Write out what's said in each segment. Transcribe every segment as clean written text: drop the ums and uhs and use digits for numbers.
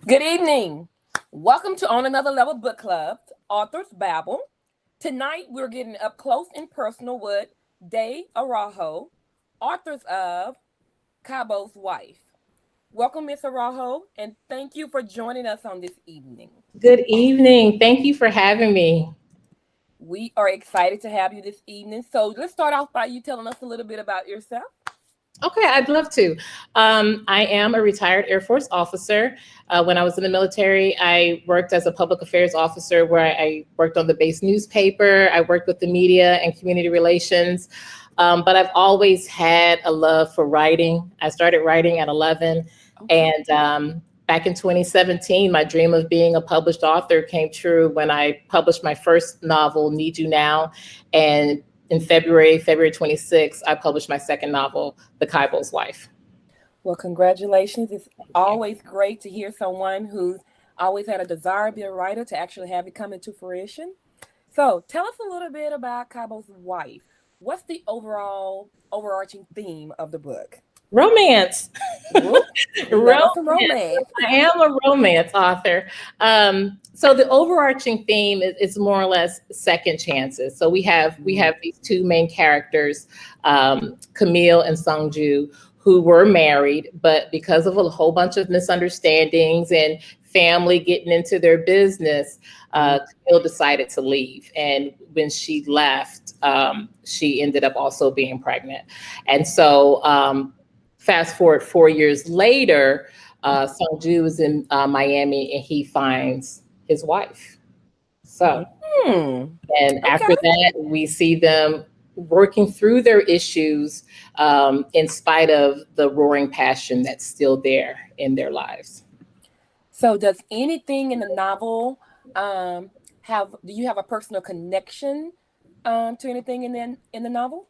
Good evening. Welcome to On Another Level Book Club, authors Babble. Tonight we're getting up close and personal with Araujo, authors of Cabo's Wife. Welcome, Miss Araujo, and thank you for joining us on this evening. Good evening. Thank you for having me. We are excited to have you this evening. So let's start off by you telling us a little bit about yourself. Okay, I'd love to. I am a retired Air Force officer. When I was in the military, I worked as a public affairs officer where I worked on the base newspaper. I worked with the media and community relations. But I've always had a love for writing. I started writing at 11. Okay. And back in 2017, my dream of being a published author came true when I published my first novel, Need You Now. And in February 26th, I published my second novel, The Kaibo's Wife. Well, congratulations. It's Thank you. always great to hear someone who's always had a desire to be a writer to actually have it come into fruition. So tell us a little bit about Cabo's Wife. What's the overall overarching theme of the book? Romance. Whoop, we love us some Romance. romance. I am a romance author. So the overarching theme is more or less second chances. So we have these two main characters, Camille and Sungju, who were married, but because of a whole bunch of misunderstandings and family getting into their business, Camille decided to leave. And when she left, she ended up also being pregnant. And so fast forward 4 years later, Sungju is in Miami and he finds his wife. So, Hmm. and Okay. after that, we see them working through their issues in spite of the roaring passion that's still there in their lives. So does anything in the novel have do you have a personal connection to anything in the novel?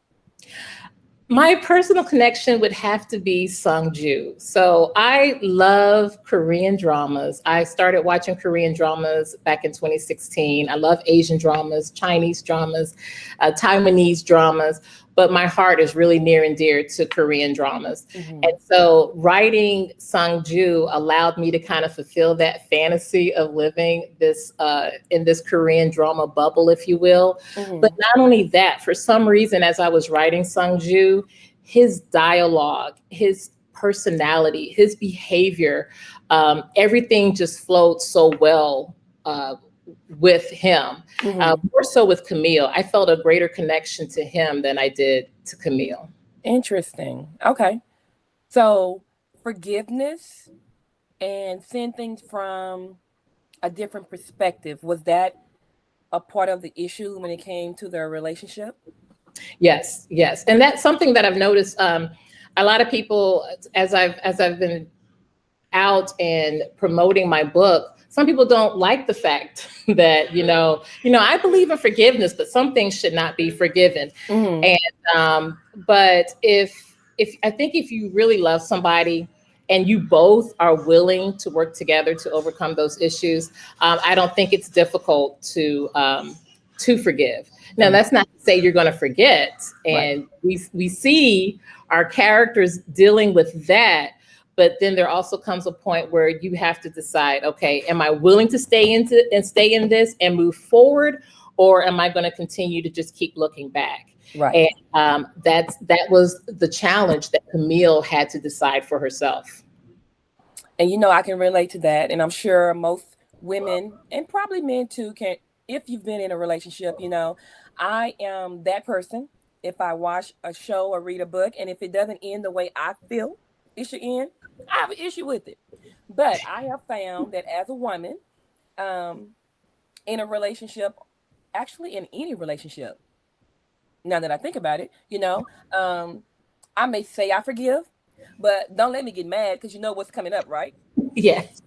My personal connection would have to be Sungju. So I love Korean dramas. I started watching Korean dramas back in 2016. I love Asian dramas, Chinese dramas, Taiwanese dramas, but my heart is really near and dear to Korean dramas. Hmm. And so writing Sungju allowed me to kind of fulfill that fantasy of living this in this Korean drama bubble, if you will. But Hmm. not only that, for some reason, as I was writing Sungju, his dialogue, his personality, his behavior, everything just flowed so well with him. Hmm. More so with Camille. I felt a greater connection to him than I did to Camille. Interesting. Okay. So forgiveness and seeing things from a different perspective, was that a part of the issue when it came to their relationship? Yes, yes, and that's something that I've noticed. A lot of people, as I've been out and promoting my book, some people don't like the fact that I believe in forgiveness, but some things should not be forgiven. Hmm. And but if I think if you really love somebody and you both are willing to work together to overcome those issues, I don't think it's difficult to forgive. Now, Hmm. that's not to say you're going to forget, Right. and we see our characters dealing with that, but then there also comes a point where you have to decide, okay, am I willing to stay in this and move forward, or am I going to continue to just keep looking back? Right. And that was the challenge that Camille had to decide for herself. And I can relate to that. And I'm sure most women and probably men too can, if you've been in a relationship, I am that person. If I watch a show or read a book and if it doesn't end the way I feel it should end, I have an issue with it. But I have found that as a woman, um, in a relationship, actually in any relationship, now that I think about it, I may say I forgive, but don't let me get mad because you know what's coming up, right? Yes,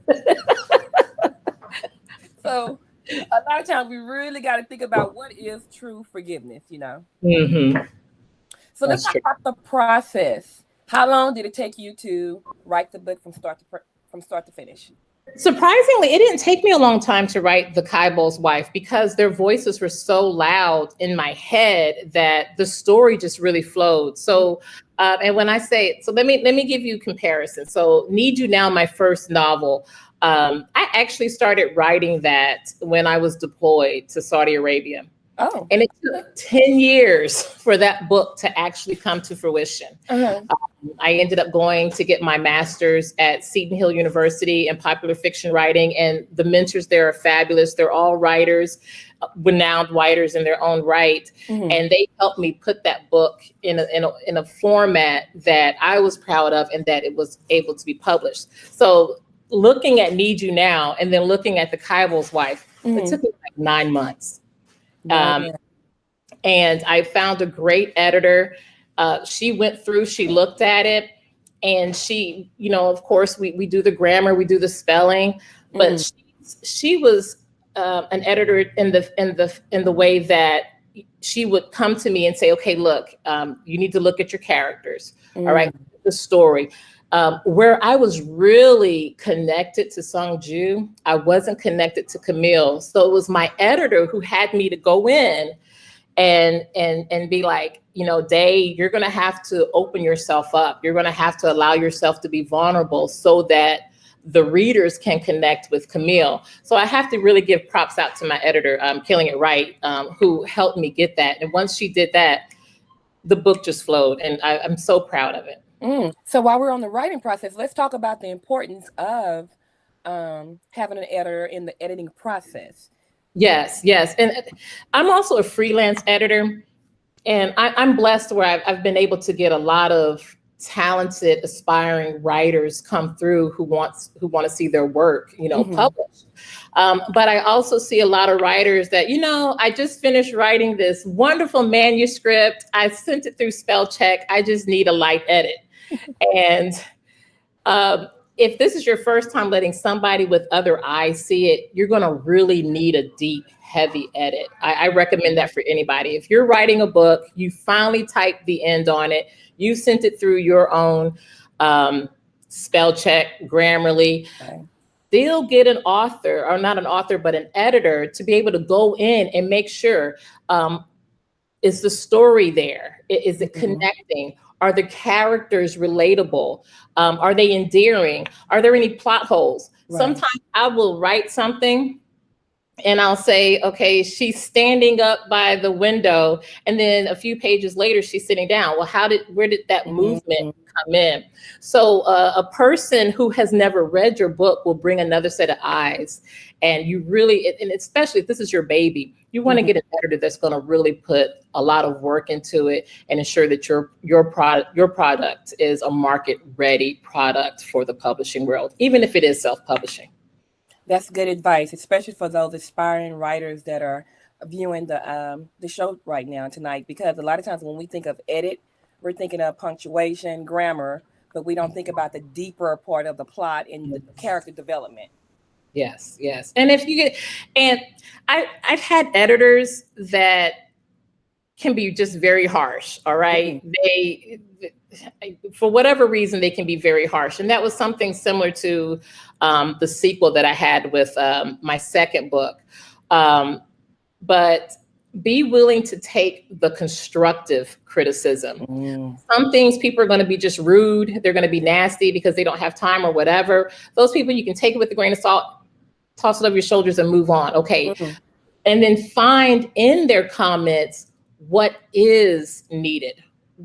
So a lot of times we really got to think about what is true forgiveness. hmm, So let's that's talk true. about the process. How long did it take you to write the book from start to finish? Surprisingly, it didn't take me a long time to write The Kaibo's Wife because their voices were so loud in my head that the story just really flowed. So, and when I say, so let me give you a comparison. So, Need You Now, my first novel, I actually started writing that when I was deployed to Saudi Arabia. Oh, And it okay. took 10 years for that book to actually come to fruition. Uh-huh. I ended up going to get my master's at Seton Hill University in popular fiction writing, and the mentors there are fabulous. They're all writers, renowned writers in their own right, Hmm. and they helped me put that book in a format that I was proud of and that it was able to be published. So, looking at Need You Now and then looking at The Kaibo's Wife, it Hmm. took me like 9 months. Um, Man. and I found a great editor. She went through, she looked at it, and she, of course, we do the grammar, we do the spelling, but Hmm. she was an editor in the way that she would come to me and say, okay, look, you need to look at your characters, all right, Mm. the story. Where I was really connected to Sung Ju, I wasn't connected to Camille. So it was my editor who had me to go in and be like, Day, you're going to have to open yourself up. You're going to have to allow yourself to be vulnerable so that the readers can connect with Camille. So I have to really give props out to my editor, Killing It Right, who helped me get that. And once she did that, the book just flowed, and I'm so proud of it. Mm. So while we're on the writing process, let's talk about the importance of having an editor in the editing process. Yes, yes. And I'm also a freelance editor. And I'm blessed where I've been able to get a lot of talented, aspiring writers come through who want to see their work, Hmm. published. But I also see a lot of writers that, I just finished writing this wonderful manuscript. I sent it through spell check. I just need a light edit. And um, if this is your first time letting somebody with other eyes see it, you're going to really need a deep, heavy edit. I recommend that for anybody. If you're writing a book, you finally typed the end on it, you sent it through your own um, spell check, Grammarly, Okay. they'll get an author, or not an author, but an editor to be able to go in and make sure, um, is the story there? Is it Hmm. connecting? Are the characters relatable? Are they endearing? Are there any plot holes? Right. Sometimes I will write something and I'll say, okay, she's standing up by the window, and then a few pages later, she's sitting down. Well, where did that movement Hmm. come in? So, a person who has never read your book will bring another set of eyes, and you really, and especially if this is your baby, you want to Hmm. get an editor that's going to really put a lot of work into it and ensure that your product is a market ready product for the publishing world, even if it is self publishing. That's good advice, especially for those aspiring writers that are viewing the show right now tonight. Because a lot of times when we think of edit, we're thinking of punctuation, grammar, but we don't think about the deeper part of the plot and the character development. Yes, yes. And if you get, and I've had editors that can be just very harsh. All Hmm. right, for whatever reason, they can be very harsh, and that was something similar to the sequel that I had with my second book. Um, but be willing to take the constructive criticism. Mm. Some things people are going to be just rude. They're going to be nasty because they don't have time or whatever. Those people, you can take it with a grain of salt, toss it over your shoulders and move on. Okay. Mm. And then find in their comments what is needed.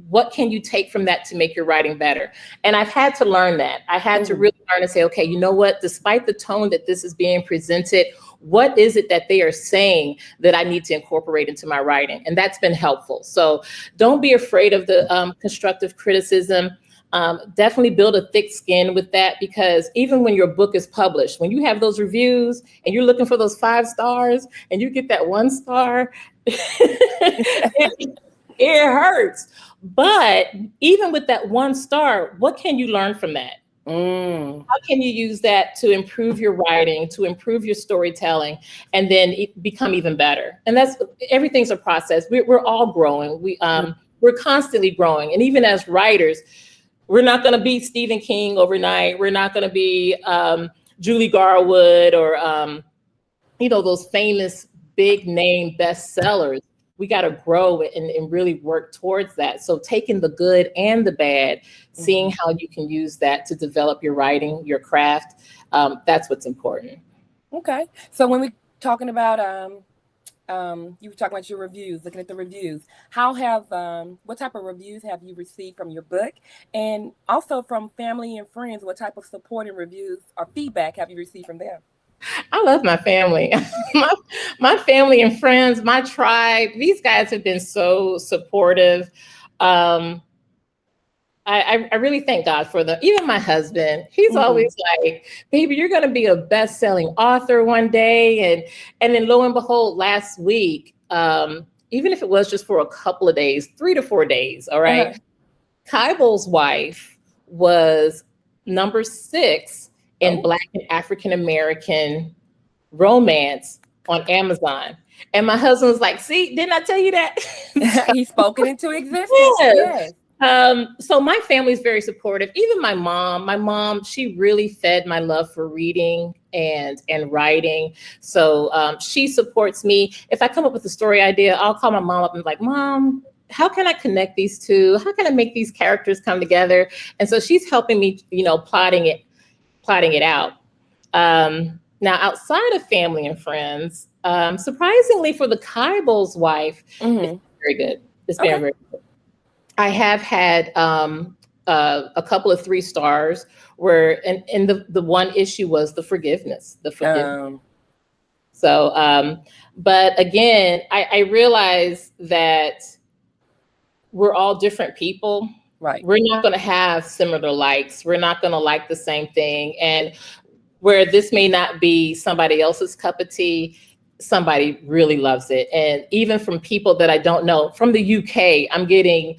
What can you take from that to make your writing better? And I've had to learn that. I had to Hmm. really learn to say, okay, you know what? Despite the tone that this is being presented, what is it that they are saying that I need to incorporate into my writing? And that's been helpful. So don't be afraid of the constructive criticism. Definitely build a thick skin with that, because even when your book is published, when you have those reviews and you're looking for those 5 stars and you get that 1 star, it hurts. But even with that 1 star, what can you learn from that? Mm. How can you use that to improve your writing, to improve your storytelling, and then become even better? And that's, everything's a process. We're all growing. We're constantly growing. And even as writers, we're not going to be Stephen King overnight. We're not going to be Julie Garwood or those famous big name bestsellers. We got to grow and really work towards that. So taking the good and the bad, seeing how you can use that to develop your writing, your craft, that's what's important. Okay. So when we're talking about you were talking about your reviews, looking at the reviews. How have what type of reviews have you received from your book, and also from family and friends? What type of support and reviews or feedback have you received from them? I love my family. my family and friends, my tribe, these guys have been so supportive. Um, I really thank God for them. Even my husband, he's Mm-hmm. always like, "Baby, you're going to be a best-selling author one day." And then lo and behold, last week, even if it was just for a couple of days, 3 to 4 days, all Uh-huh. right, Kyble's Wife was number 6 in Oh, Black and African American romance on Amazon. And my husband was like, "See, didn't I tell you that?" he spoke it into existence. Yes. Yes. So my family is very supportive. Even my mom, she really fed my love for reading and writing. So she supports me. If I come up with a story idea, I'll call my mom up and be like, "Mom, how can I connect these two? How can I make these characters come together?" And so she's helping me, plotting it out. Now, outside of family and friends, surprisingly for the Kyble's Wife, it's Mm-hmm. very good. It's been Okay. very I have had a couple of 3 stars where, and the one issue was the forgiveness. Um. So, but again, I realize that we're all different people. Right. We're not going to have similar likes. We're not going to like the same thing. And where this may not be somebody else's cup of tea, somebody really loves it. And even from people that I don't know, from the UK, I'm getting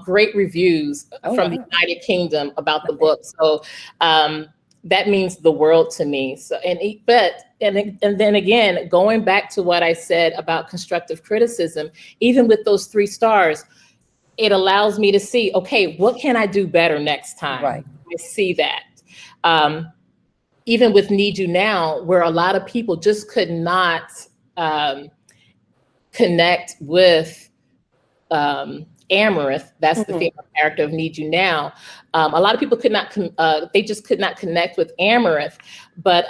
great reviews Oh from the wow. United Kingdom about the book. So um, that means the world to me. So and then again, going back to what I said about constructive criticism, even with those 3 stars, it allows me to see, okay, what can I do better next time? Right. I see that. Um, Even with Need You Now, where a lot of people just could not um, connect with Amaranth, that's the Mm-hmm. female character of Need You Now. A lot of people could not, they just could not connect with Amaranth. But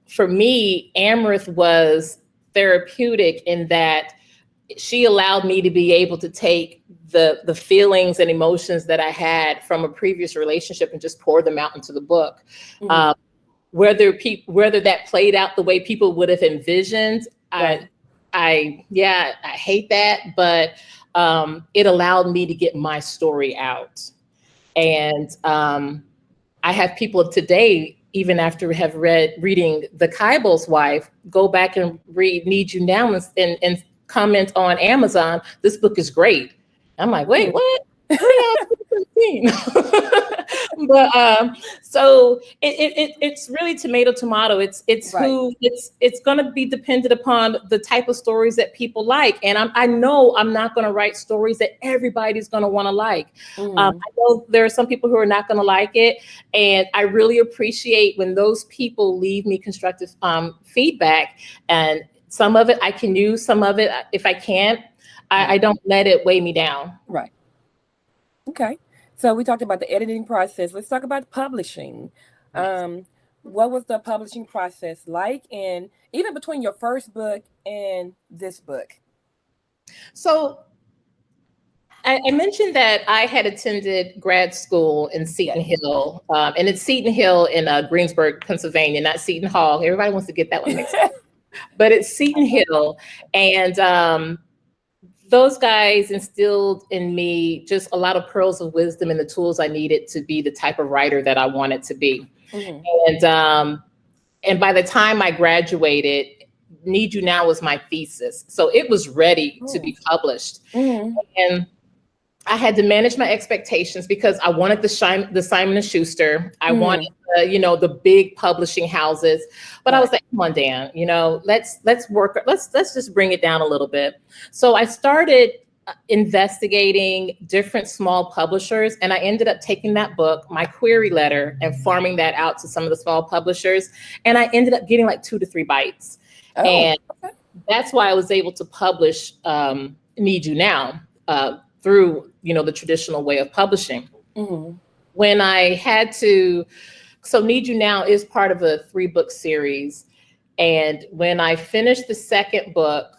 for me, Amaranth was therapeutic in that she allowed me to be able to take the feelings and emotions that I had from a previous relationship and just pour them out into the book. Mm-hmm. Um, whether that played out the way people would have envisioned, Right. I hate that, but it allowed me to get my story out. And I have people today, even after have reading The Kyble's Wife, go back and read Need You Now and comment on Amazon, "This book is great." I'm like, wait, Mm. what? We're not 2017. But so it's really tomato tomato. It's Right. who it's going to be dependent upon the type of stories that people like. And I know I'm not going to write stories that everybody's going to want to like. Mm-hmm. I know there are some people who are not going to like it, and I really appreciate when those people leave me constructive feedback. And some of it I can use, some of it if I can't, I Right. don't let it weigh me down. Right. Okay. So we talked about the editing process. Let's talk about publishing. Yes. Um, what was the publishing process like, and even between your first book and this book? So I mentioned that I had attended grad school in Seton Yes. Hill, and it's Seton Hill in Greensburg, Pennsylvania, not Seton Hall. Everybody wants to get that one mixed up, but it's Seton Hill. And those guys instilled in me just a lot of pearls of wisdom and the tools I needed to be the type of writer that I wanted to be. Mm-hmm. And by the time I graduated, Need You Now was my thesis. So it was ready to Oh. be published. Mm-hmm. And I had to manage my expectations because I wanted the Simon and Schuster. I wanted Mm-hmm. the big publishing houses. But I Right. was like, come on, Dan, let's work. Let's just bring it down a little bit. So I started investigating different small publishers. And I ended up taking that book, my query letter, and farming that out to some of the small publishers. And I ended up getting like 2 to 3 bites. Oh, And okay. that's why I was able to publish Need You Now through, the traditional way of publishing. Mm-hmm. When I had to, so Need You Now is part of a 3-book series. And when I finished the second book,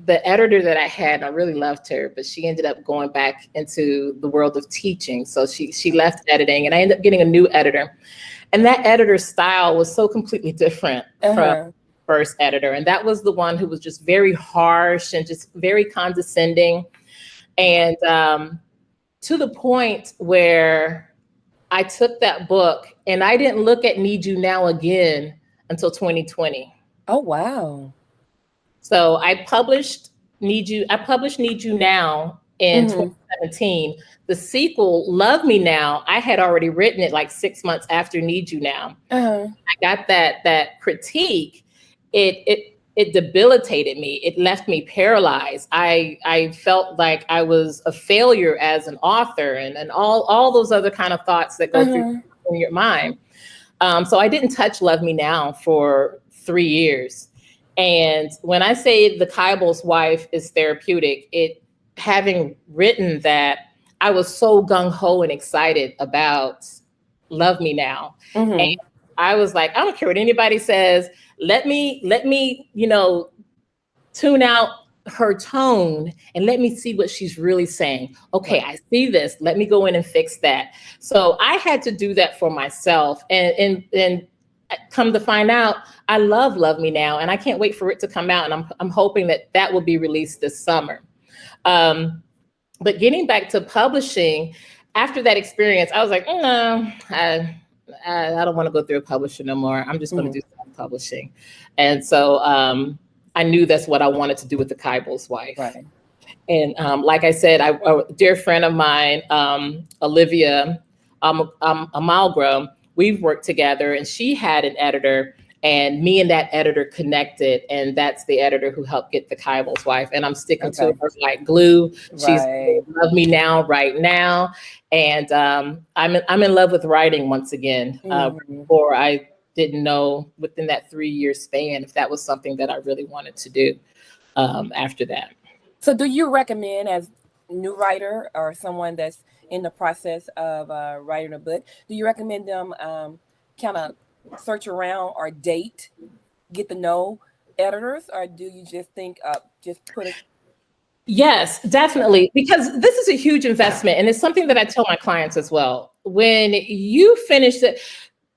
the editor that I had, I really loved her, but she ended up going back into the world of teaching. So she left editing, and I ended up getting a new editor. And that editor's style was so completely different from Uh-huh. first editor. And that was the one who was just very harsh and just very condescending. And to the point where I took that book and I didn't look at Need You Now again until 2020. Oh, wow. So I published Need You Now in Mm-hmm. 2017. The sequel, Love Me Now, I had already written it like 6 months after Need You Now. Uh-huh. I got that critique. It debilitated me. It left me paralyzed. I felt like I was a failure as an author, and all those other kind of thoughts that go through Uh-huh. in your mind. So I didn't touch Love Me Now for 3 years. And when I say The Kyble's Wife is therapeutic, having written that, I was so gung-ho and excited about Love Me Now. And Mm-hmm. I was like, I don't care what anybody says. Let me, tune out her tone and let me see what she's really saying. Okay, Right. I see this. Let me go in and fix that. So I had to do that for myself. And come to find out, I Love Me Now, and I can't wait for it to come out. And I'm hoping that will be released this summer. But getting back to publishing, after that experience, I was like, no, I don't want to go through a publisher no more. I'm just going to Mm-hmm. do self-publishing. And so I knew that's what I wanted to do with The Kyble's Wife. Right. And like I said, a dear friend of mine, Olivia Amalgro, we've worked together, and she had an editor, and me and that editor connected, and that's the editor who helped get The Kyble's Wife. And I'm sticking to Okay. her like glue. She's Right. Love Me Now right now, and I'm in love with writing once again. Mm-hmm. Before I didn't know within that 3-year span if that was something that I really wanted to do after that. So do you recommend, as new writer or someone that's in the process of writing a book, do you recommend them kind of search around or date, get to know editors, or do you just think just put it? Yes, definitely. Because this is a huge investment. And it's something that I tell my clients as well. When you finish it,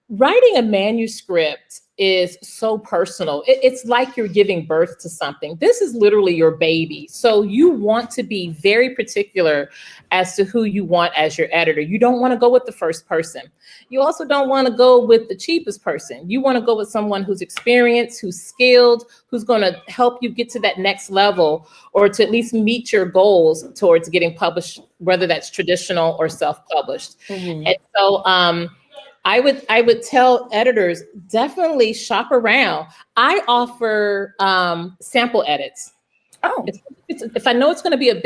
writing a manuscript is so personal. It's like you're giving birth to something. This is literally your baby. So you want to be very particular as to who you want as your editor. You don't want to go with the first person. You also don't want to go with the cheapest person. You want to go with someone who's experienced, who's skilled, who's going to help you get to that next level, or to at least meet your goals towards getting published, whether that's traditional or self-published. Mm-hmm. And so I would tell editors, definitely shop around. I offer sample edits. Oh. If I know it's going to be a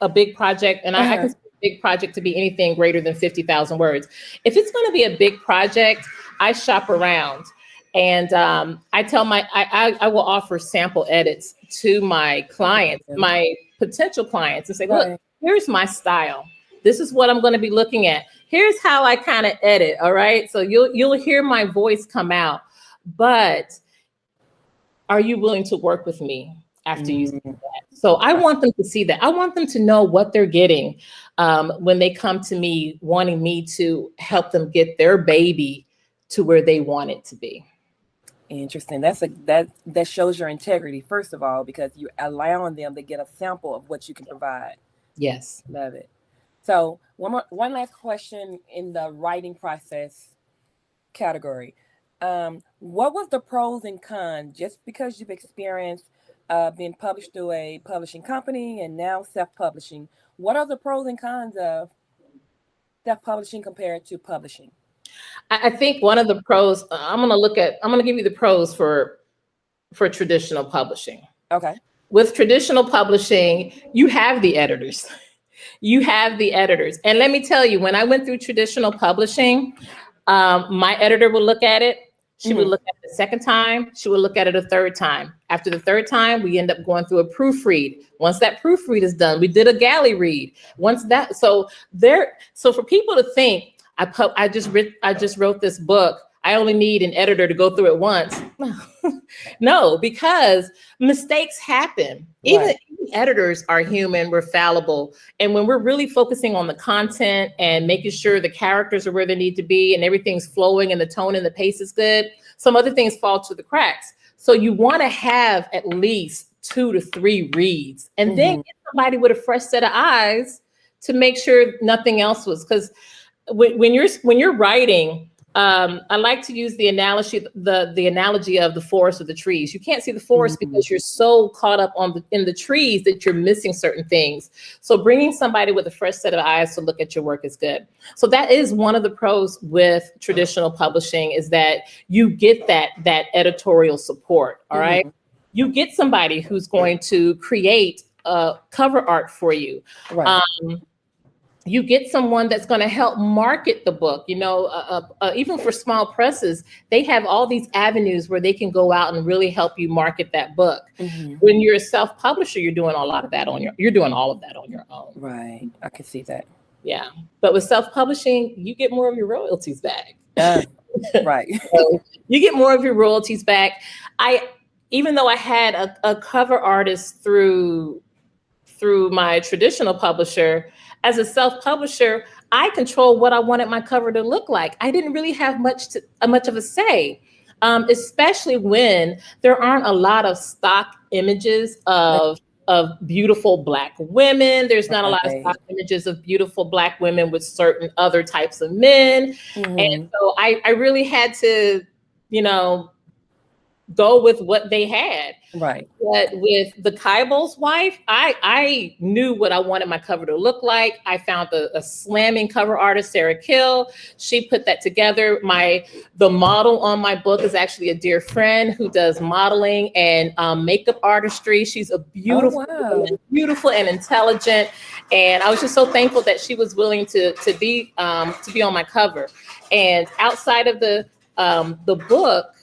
big project, and I Uh-huh. consider a big project to be anything greater than 50,000 words. If it's going to be a big project, I shop around, and I tell I will offer sample edits to my clients, my potential clients, and say, look, Right. here's my style. This is what I'm going to be looking at. Here's how I kind of edit. All right. So you'll hear my voice come out, but are you willing to work with me after you see Mm-hmm. that? So I want them to see that. I want them to know what they're getting when they come to me wanting me to help them get their baby to where they want it to be. Interesting. That shows your integrity, first of all, because you're allowing them to get a sample of what you can provide. Yes. Love it. So one last question in the writing process category. What was the pros and cons? Just because you've experienced being published through a publishing company and now self-publishing, what are the pros and cons of self-publishing compared to publishing? I think one of the pros, I'm going to give you the pros for traditional publishing. Okay. with traditional publishing, you have the editors. You have the editors. And let me tell you, when I went through traditional publishing, my editor would look at it. She would Mm-hmm. look at it the second time. She would look at it a third time. After the third time, we end up going through a proofread. Once that proofread is done, we did a galley read. Once that, so for people to think, I just wrote this book, I only need an editor to go through it once. No, because mistakes happen. Even Right. editors are human, we're fallible. And when we're really focusing on the content and making sure the characters are where they need to be and everything's flowing and the tone and the pace is good, some other things fall to the cracks. So you want to have at least 2 to 3 reads and then Mm-hmm. get somebody with a fresh set of eyes to make sure nothing else was, because when you're writing, I like to use the analogy of the forest or the trees. You can't see the forest Mm-hmm. because you're so caught up in the trees that you're missing certain things. So bringing somebody with a fresh set of eyes to look at your work is good. So that is one of the pros with traditional publishing, is that you get that editorial support. All right, Mm-hmm. you get somebody who's going to create cover art for you. Right. Um, you get someone that's going to help market the book. Even for small presses, they have all these avenues where they can go out and really help you market that book. Mm-hmm. When you're a self-publisher, you're doing a lot of that you're doing all of that on your own. Right. I can see that. Yeah, but with self-publishing, you get more of your royalties back. Uh, right. So you get more of your royalties back. I Even though I had a cover artist through my traditional publisher, as a self-publisher, I control what I wanted my cover to look like. I didn't really have much of a say, especially when there aren't a lot of stock images of beautiful Black women. There's not a lot of stock Right. images of beautiful Black women with certain other types of men. And Mm-hmm. so I really had to, you know, go with what they had. Right. But with the Kaibo's wife, I knew what I wanted my cover to look like. I found a slamming cover artist, Sarah Kill. She put that together. The model on my book is actually a dear friend who does modeling and makeup artistry. She's a Oh beautiful woman, wow. beautiful and intelligent. And I was just so thankful that she was willing to be on my cover. And outside of the book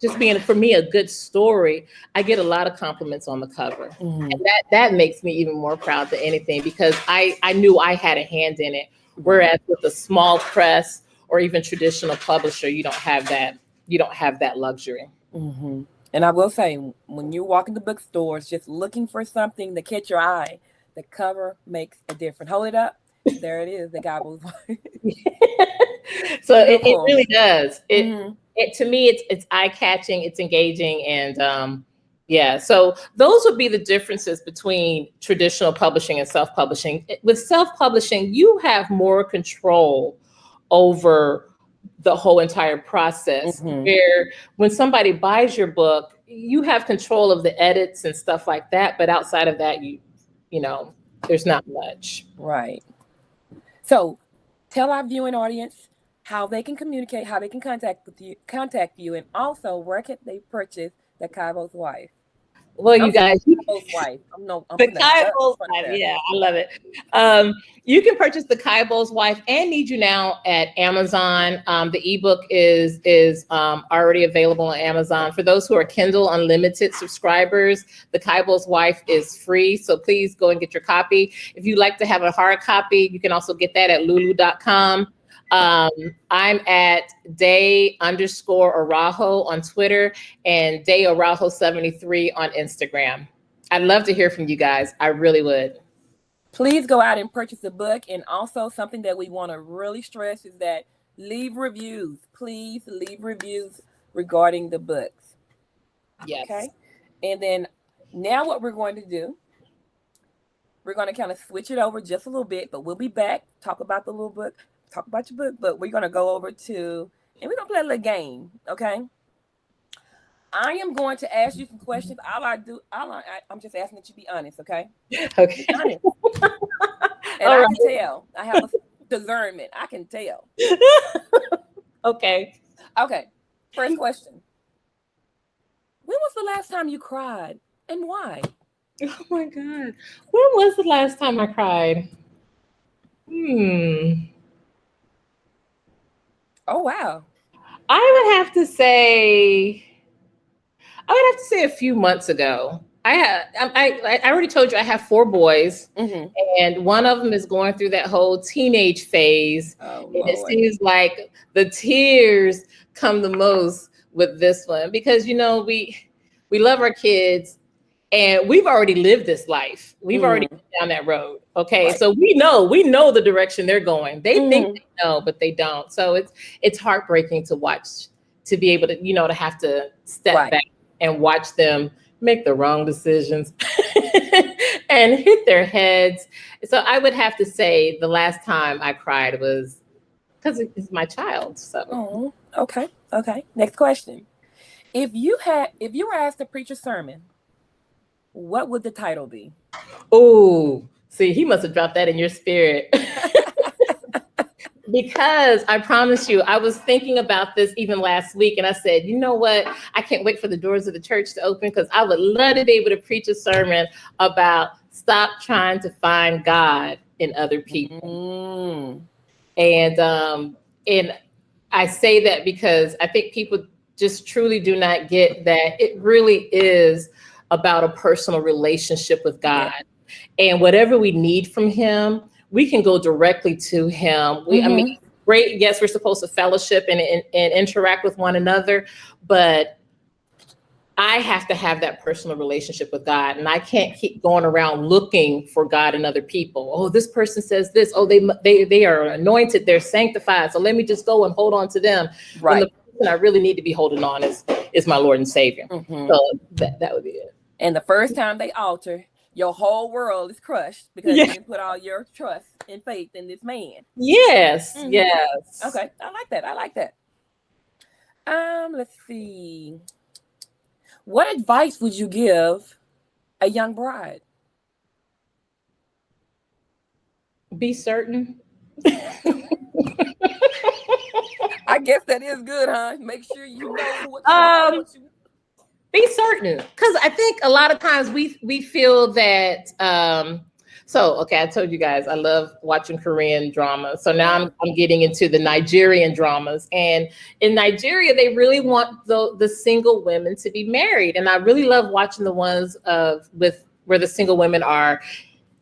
just being, for me, a good story, I get a lot of compliments on the cover. Mm-hmm. And that makes me even more proud than anything, because I knew I had a hand in it. Right. Whereas with a small press or even traditional publisher, you don't have that luxury. Mm-hmm. And I will say, when you walk into bookstores just looking for something to catch your eye, the cover makes a difference. Hold it up. There it is. The guy was So it beautiful. really does. Mm-hmm. It to me, it's eye catching, it's engaging, and yeah. So those would be the differences between traditional publishing and self publishing. With self publishing, you have more control over the whole entire process. Mm-hmm. Where when somebody buys your book, you have control of the edits and stuff like that. But outside of that, you know, there's not much. Right. So tell our viewing audience how they can communicate, how they can contact you, and also where can they purchase the Kaibo's wife. Well, you I'm saying guys, Kaibo's wife. I'm the putting that duck in Kaibo's front of wife. that. Yeah, I love it. You can purchase the Kaibo's wife and Need You Now at Amazon. The ebook is already available on Amazon. For those who are Kindle Unlimited subscribers, the Kaibo's wife is free. So please go and get your copy. If you'd like to have a hard copy, you can also get that at lulu.com. I'm at day_Araujo on Twitter and day Araujo 73 on Instagram. I'd love to hear from you guys. I really would. Please go out and purchase the book. And also, something that we want to really stress is that leave reviews. Please leave reviews regarding the books. Yes. Okay. And then now, what we're going to do, we're going to kind of switch it over just a little bit, but we'll be back, talk about the little book, talk about your book, but we're going to go over to, and we're going to play a little game. Okay. I am going to ask you some questions. I'm just asking that you be honest. Okay. Be Okay. honest. And All I right. can tell. I have a discernment. I can tell. Okay. Okay. First question. When was the last time you cried? And why? Oh my God. When was the last time I cried? Hmm. Oh wow. I would have to say, I would have to say a few months ago. I already told you I have four boys, Mm-hmm. and one of them is going through that whole teenage phase, Oh and it Lord. seems like the tears come the most with this one because we love our kids, and we've already lived this life. We've already Mm, been down that road. Okay, right. so we know the direction they're going. They think Mm, they know, but they don't. So it's heartbreaking to watch, to be able to to have to step right. back and watch them make the wrong decisions and hit their heads. So I would have to say the last time I cried was because it's my child. So, Oh, okay. Okay. Next question. If you were asked to preach a sermon, what would the title be? oh, see, he must have dropped that in your spirit. Because I promise you, I was thinking about this even last week, and I said, you know what? I can't wait for the doors of the church to open because I would love to be able to preach a sermon about stop trying to find God in other people. Mm, And I say that because I think people just truly do not get that it really is about a personal relationship with yeah. God, and whatever we need from him, we can go directly to him. I mean, Mm-hmm. great, yes, we're supposed to fellowship and interact with one another, but I have to have that personal relationship with God, and I can't keep going around looking for God in other people. Oh, this person says this. Oh, they are anointed, they're sanctified. So let me just go and hold on to them. When the Right. person I really need to be holding on is my Lord and Savior. Mm-hmm. So that would be it. And the first time they alter, your whole world is crushed because you Yeah. didn't put all your trust and faith in this man. Yes. Mm-hmm. Yes. Okay. I like that. I like that. Let's see. What advice would you give a young bride? Be certain. I guess that is good, huh? Make sure you know Um, what you. be certain, because I think a lot of times we feel that. So okay, I told you guys I love watching Korean dramas. So now Yeah. I'm getting into the Nigerian dramas, and in Nigeria they really want the single women to be married, and I really love watching the ones of with where the single women are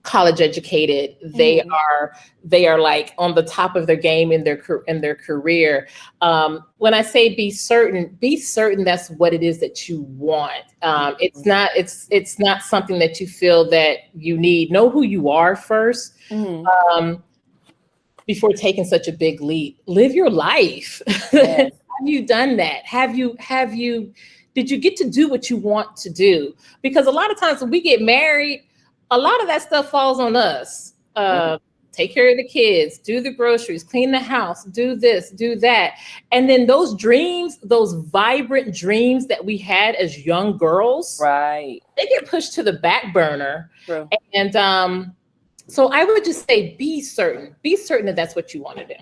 college educated. Mm-hmm. They are like on the top of their game in their career. When I say be certain that's what it is that you want. It's not something that you feel that you need. Know who you are first. Mm-hmm. um, Before taking such a big leap. Live your life. Have Yes. you done that? Have you did you get to do what you want to do? Because a lot of times when we get married, a lot of that stuff falls on us. Mm-hmm. Take care of the kids, do the groceries, clean the house, do this, do that. And then those dreams, those vibrant dreams that we had as young girls, Right. they get pushed to the back burner. True. And so I would just say be certain that that's what you want to do.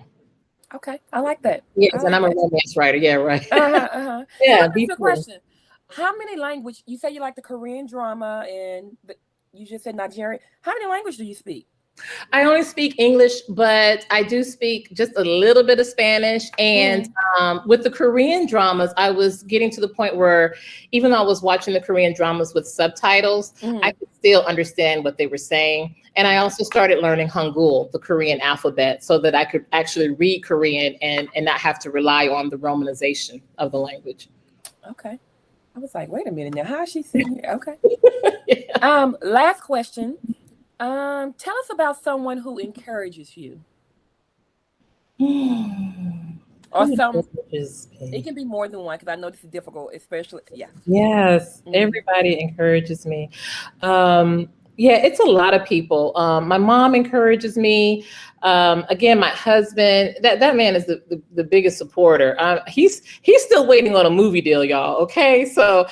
Okay. I like that. I Yes, and like I'm a that. romance writer. Yeah, right. Uh-huh. Uh-huh. So Yeah, let me ask be you a certain. question. How many language you say you like the Korean drama and you just said Nigerian. How many language do you speak? I only speak English, but I do speak just a little bit of Spanish. And Mm-hmm. with the Korean dramas, I was getting to the point where even though I was watching the Korean dramas with subtitles, I Mm-hmm. could still understand what they were saying. And I also started learning Hangul, the Korean alphabet, so that I could actually read Korean and not have to rely on the romanization of the language. Okay. I was like, wait a minute now. How is she sitting here? Okay. Yeah. Last question. Tell us about someone who encourages you. Or Who some encourages it me? can be more than one because I know this is difficult, especially yeah. Yes, Mm-hmm. everybody encourages me. Um, yeah, it's a lot of people. My mom encourages me. Again, my husband, that man is the biggest supporter. He's still waiting on a movie deal, y'all. Okay, so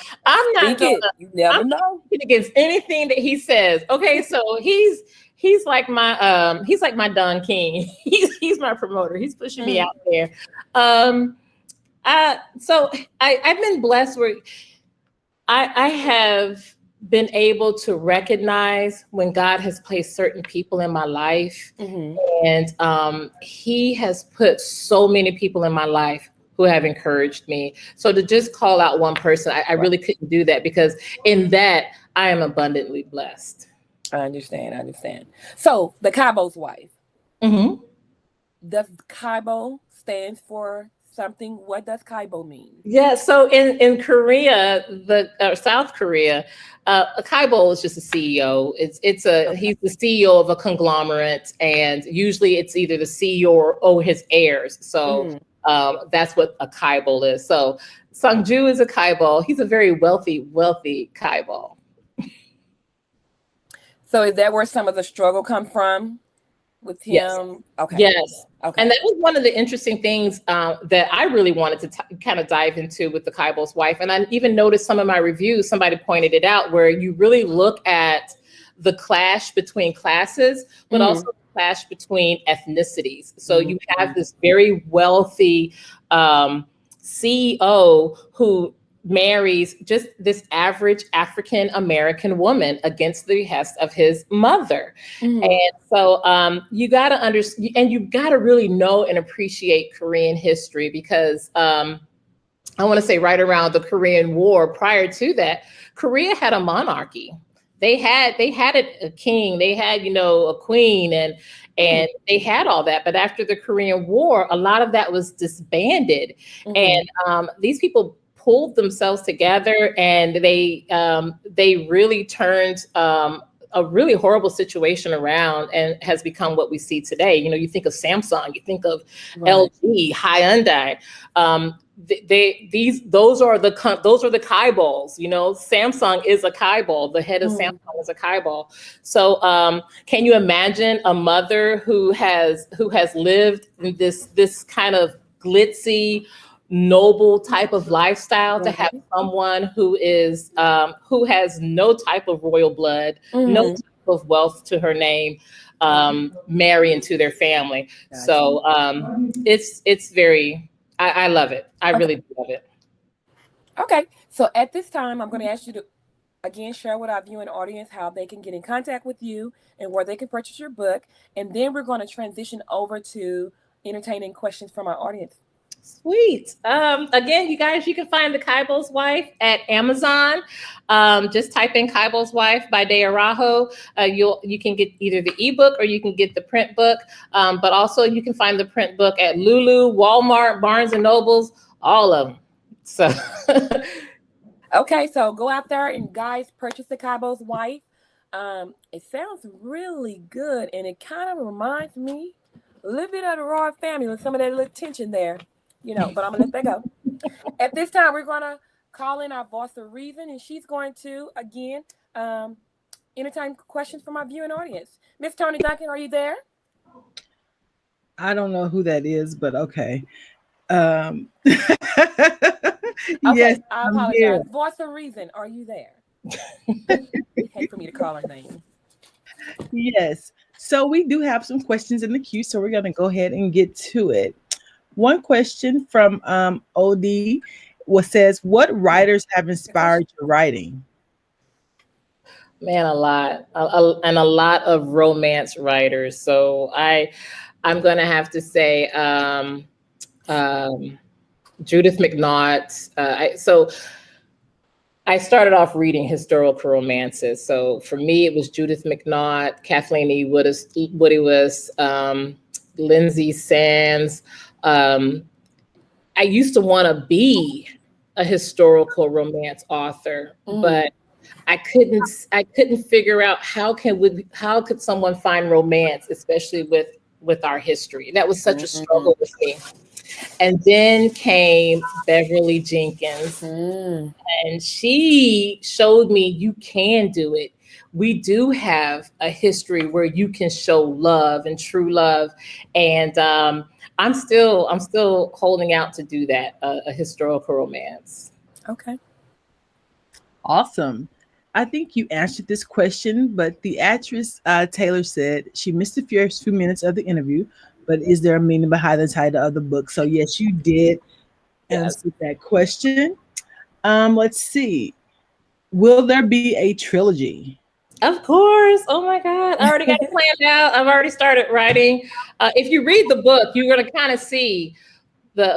Speak it. You I'm never not know. speaking against anything that he says. Okay, so he's like my Don King. He's my promoter. He's pushing me Mm, out there. Um, so I've been blessed where I have been able to recognize when God has placed certain people in my life. Mm-hmm. And he has put so many people in my life who have encouraged me. So to just call out one person, I Right. really couldn't do that, because in that I am abundantly blessed. I understand. I understand. So the Cabo's wife. Mhm. Does Kaibo stands for something? What does Kaibo mean? Yeah, so in Korea, the South Korea, a Kaibo is just a CEO. Okay. He's the CEO of a conglomerate, and usually it's either the CEO or his heirs. So Mm. that's what a Kaibo is. So Sungju is a Kaibo. He's a very wealthy Kaibo. So is that where some of the struggle come from with Yes. him? Okay. Yes. And Okay. that was one of the interesting things that I really wanted to kind of dive into with the Kaibo's wife. And I even noticed some of my reviews, somebody pointed it out, where you really look at the clash between classes, but also Mm. the clash between ethnicities. So you have Mm. this very wealthy CEO who marries just this average African American woman against the behest of his mother. Mm. And so you got to understand, and you got to really know and appreciate Korean history, because I want to say right around the Korean War, prior to that, Korea had a monarchy. They had a king, they had, a queen, Mm. and they had all that. But after the Korean War, a lot of that was disbanded, Mm. and these people pulled themselves together, and they really turned a really horrible situation around, and has become what we see today. You think of Samsung, you think of Right. LG, Hyundai. Those are the Kaibols. Samsung is a Kaibol. The head of Mm. Samsung is a Kaibol. So can you imagine a mother who has lived in this kind of glitzy, noble type of lifestyle, to have Right. someone who has no type of royal blood, no Mm. type of wealth to her name, marry into their family? Gotcha. So it's very, I love it. I Okay. really do love it. Okay. So at this time, I'm going to ask you to again share with our viewing audience how they can get in contact with you and where they can purchase your book, and then we're going to transition over to entertaining questions from our audience. Sweet. Again, you guys, you can find The Kaibo's Wife at Amazon. Just type in Kaibo's Wife by Day Araujo. You can get either the ebook or you can get the print book. But also you can find the print book at Lulu, Walmart, Barnes and Nobles, all of them. So Okay, so go out there and guys purchase the Cabo's wife. It sounds really good, and it kind of reminds me a little bit of the Royal family with some of that little tension there, But I'm gonna let that go. At this time, we're gonna call in our voice of reason, and she's going to again um, entertain questions from our viewing audience. Miss Tony Duncan, are you there? I don't know who that is, but okay. Yes, Okay, I I'm here. apologize. Voice of reason, are you there? Hate for me to call her name. Yes. So we do have some questions in the queue, so we're going to go ahead and get to it. One question from OD says, "What writers have Your question. inspired your writing?" man, a lot, and a lot of romance writers. So I'm gonna have to say um, Judith McNaught. So I started off reading historical romances. So for me, it was Judith McNaught, Kathleen E. Woody was Lindsay Sands. Um, I used to want to be a historical romance author, Mm, but I couldn't figure out how could someone find romance, especially with our history. That was such a mm, struggle with me. And then came Beverly Jenkins, mm. and she showed me you can do it. We do have a history where you can show love and true love, and I'm still holding out to do that, a historical romance. Okay. Awesome. I think you answered this question, but the actress Taylor said she missed the first few minutes of the interview. But is there a meaning behind the title of the book? So yes, you did Yes. answer that question. Let's see. Will there be a trilogy? Of course. Oh my God. I already got it planned out. I've already started writing. If you read the book, you're going to kind of see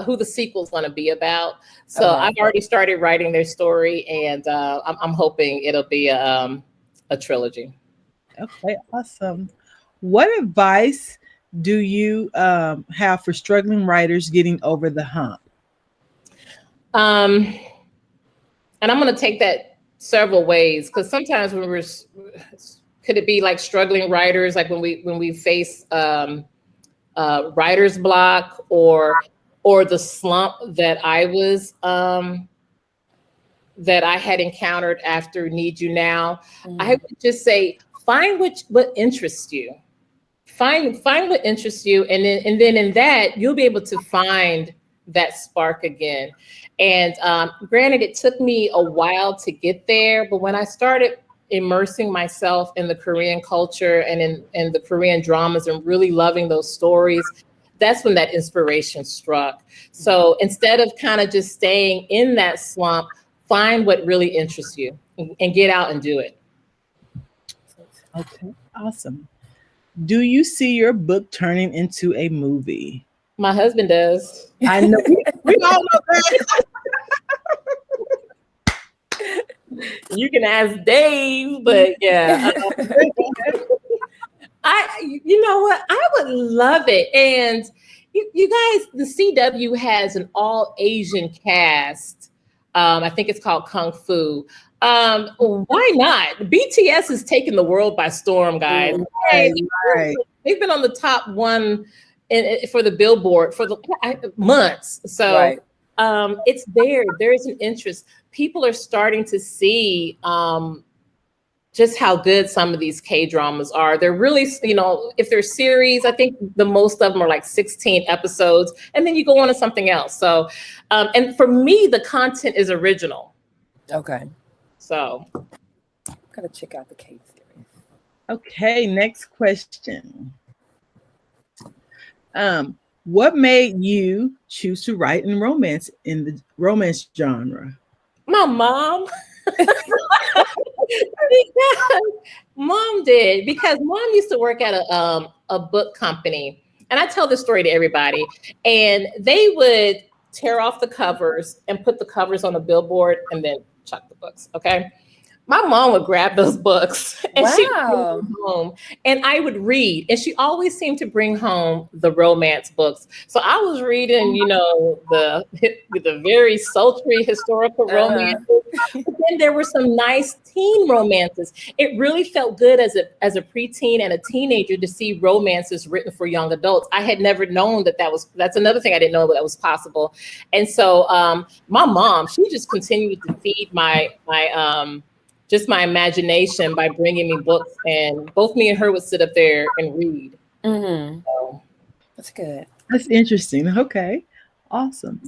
who the sequel's going to be about. So Okay. I've already started writing their story, and I'm hoping it'll be a trilogy. Okay, awesome. What advice do you have for struggling writers getting over the hump? Um, and I'm going to take that several ways, because sometimes could it be like struggling writers, like when we face writer's block, or the slump that I had encountered after Need You Now. I Mm. would just say find what interests you. Find what interests you, and then in that you'll be able to find that spark again. And granted, it took me a while to get there, but when I started immersing myself in the Korean culture and in the Korean dramas and really loving those stories, that's when that inspiration struck. So instead of kind of just staying in that slump, find what really interests you and get out and do it. Okay, awesome. Do you see your book turning into a movie? My husband does. I know we all know that. You can ask Dave, but yeah, you know what? I would love it. And you guys, the CW has an all Asian cast. I think it's called Kung Fu. Why not? BTS is taking the world by storm, guys. Mm. Hey, Right, right. they've been on the top one for the Billboard for the months. So Right. it's there. There is an interest. People are starting to see just how good some of these K dramas are. They're really, if they're series, I think the most of them are like 16 episodes, and then you go on to something else. So, and for me, the content is original. Okay. So, Gotta check out the Kate series. Okay, next question. What made you choose to write in the romance genre? my mom, because mom did, because mom used to work at a book company, and I tell this story to everybody, and they would tear off the covers and put the covers on a billboard and then chuck the books. Okay, my mom would grab those books and she would bring Wow. them home, and I would read, and she always seemed to bring home the romance books. So I was reading, the very sultry historical Uh, romances, but then there were some nice teen romances. It really felt good as a preteen and a teenager to see romances written for young adults. I had never known that's another thing I didn't know that was possible. And so my mom, she just continued to feed my just my imagination by bringing me books, and both me and her would sit up there and read. mm-hmm. So, That's good. That's interesting. Okay, awesome.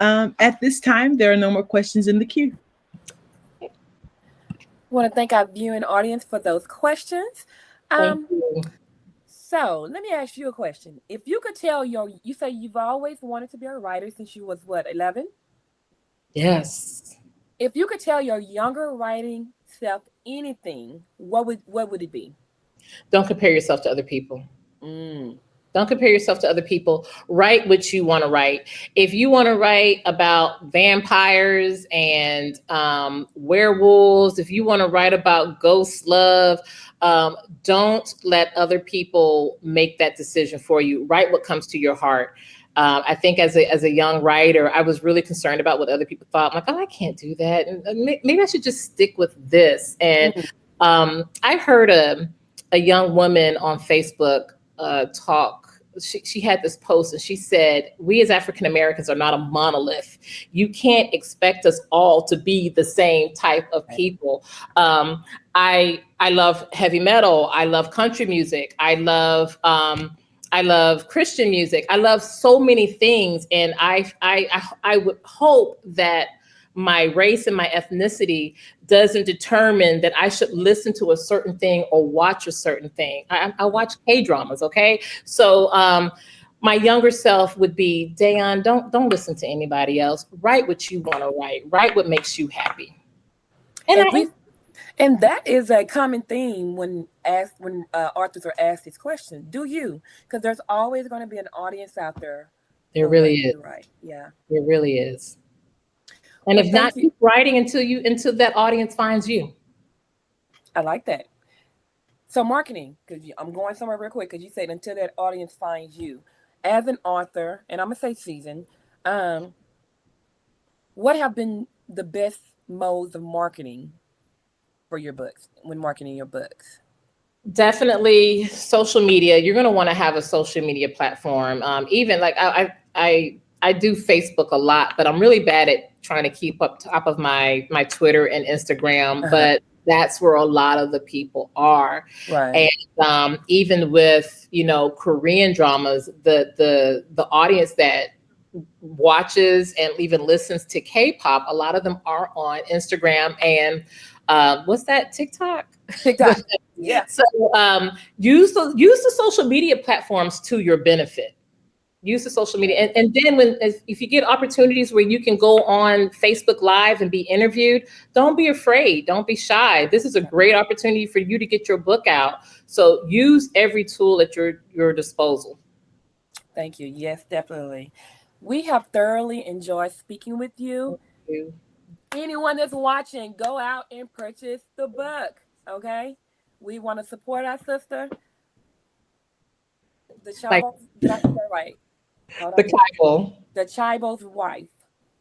At this time, there are no more questions in the queue. I want to thank our viewing audience for those questions. thank Um, you. so let me ask you a question. If you could tell you say you've always wanted to be a writer since you was what, 11? Yes. If you could tell your younger writing self anything, what would it be? Don't compare yourself to other people. Mm. Don't compare yourself to other people. Write what you want to write. If you want to write about vampires and werewolves, if you want to write about ghost love, don't let other people make that decision for you. Write what comes to your heart. I think as a young writer, I was really concerned about what other people thought. I'm like, oh, I can't do that. And maybe I should just stick with this. And Mm. I heard a young woman on Facebook talk. She had this post, and she said, we as African Americans are not a monolith. You can't expect us all to be the same type of people. I love heavy metal. I love country music. I love Christian music. I love so many things. And I would hope that my race and my ethnicity doesn't determine that I should listen to a certain thing or watch a certain thing. I watch K-dramas, okay? So my younger self would be, Dayon, don't listen to anybody else. Write what you want to write. Write what makes you happy. And And I, we and that is a common theme when authors are asked this question. Do you? Because there's always going to be an audience out there there for really what is. you write. Yeah. There really is. And Well, if not, thank you. keep writing until that audience finds you. I like that. So marketing, because I'm going somewhere real quick because you said until that audience finds you, as an author, and I'm gonna say season, um, what have been the best modes of marketing for your books when marketing your books? Definitely social media. You're going to want to have a social media platform. Even like I do Facebook a lot, but I'm really bad at trying to keep up top of my Twitter and Instagram. Uh-huh. But that's where a lot of the people are. Right. And even with Korean dramas, the audience that watches and even listens to K-pop, a lot of them are on Instagram and what's that, TikTok? TikTok. Yeah. So use the social media platforms to your benefit. Use the social media, Yeah. and then if you get opportunities where you can go on Facebook Live and be interviewed, don't be afraid, don't be shy. This is a great opportunity for you to get your book out. So use every tool at your disposal. Thank you. Yes, definitely. We have thoroughly enjoyed speaking with you. Thank you. Anyone that's watching, go out and purchase the book. Okay? We want to support our sister, the Like Chavo. Did I say that right? Hold the on. Bible. The Chibo's wife.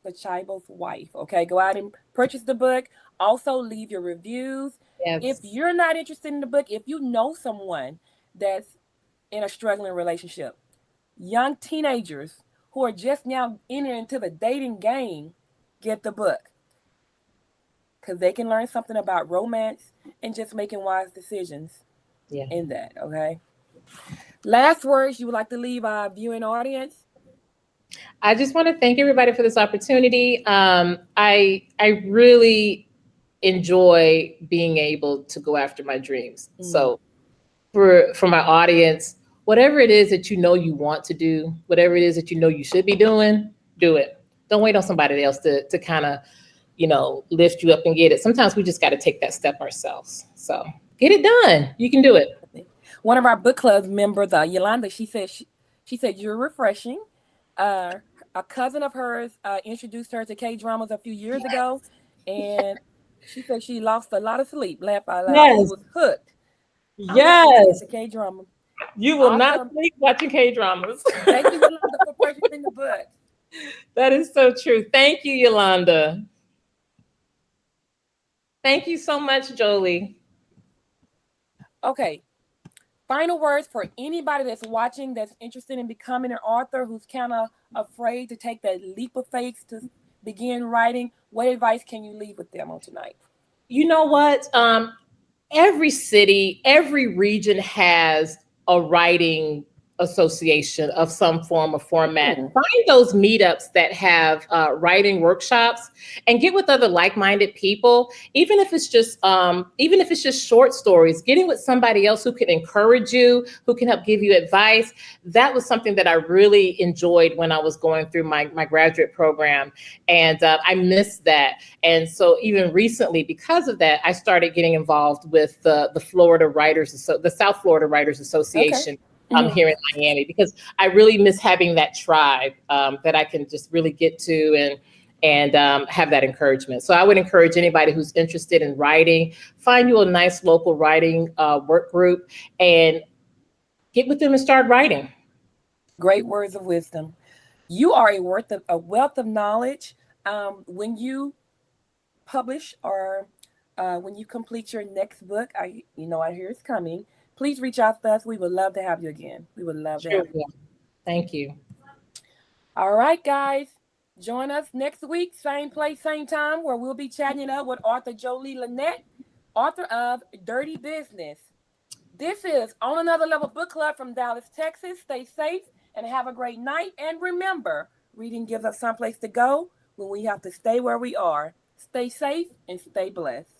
The Chibo's wife. Okay, go out and purchase the book. Also, leave your reviews. If Yes. you're not interested in the book, if you know someone that's in a struggling relationship, young teenagers who are just now entering into the dating game, get the book because they can learn something about romance and just making wise decisions Yeah. in that. Okay. Last words you would like to leave our viewing audience? I just want to thank everybody for this opportunity. I really enjoy being able to go after my dreams. Mm, So for my audience, whatever it is that you want to do, whatever it is that you should be doing, do it. Don't wait on somebody else to kind of lift you up and get it. Sometimes we just got to take that step ourselves. So get it done. You can do it. one of our book club members, Yolanda, she said you're refreshing. Uh, a cousin of hers introduced her to K dramas a few years ago, and she said she lost a lot of sleep, laughed out loud. She Yes. was hooked. I'm about to get Yes. into K drama. You will not Awesome. sleep watching K dramas. Thank you, Yolanda, for purchasing the book. That is so true. Thank you, Yolanda. Thank you so much, Jolie. Okay. Final words for anybody that's watching that's interested in becoming an author who's kind of afraid to take that leap of faith to begin writing. What advice can you leave with them on tonight? You know what? Every city, every region has a writing association of some form or format. Hmm. Find those meetups that have writing workshops and get with other like-minded people. Even if it's just short stories, getting with somebody else who can encourage you, who can help give you advice. That was something that I really enjoyed when I was going through my graduate program, and I missed that. And so even recently, because of that, I started getting involved with the Florida Writers, the South Florida Writers Okay. Association Hmm. here in Miami, because I really miss having that tribe that I can just really get to and have that encouragement. So I would encourage anybody who's interested in writing, find you a nice local writing work group and get with them and start writing. Great words of wisdom. You are a wealth of knowledge. When you publish or when you complete your next book, I hear it's coming. Please reach out to us. We would love to have you again. We would love to Sure. have you. Yeah. Thank you. All right, guys. Join us next week, same place, same time, where we'll be chatting it up with author Jolie Lynette, author of Dirty Business. This is On Another Level Book Club from Dallas, Texas. Stay safe and have a great night. And remember, reading gives us someplace to go when we have to stay where we are. Stay safe and stay blessed.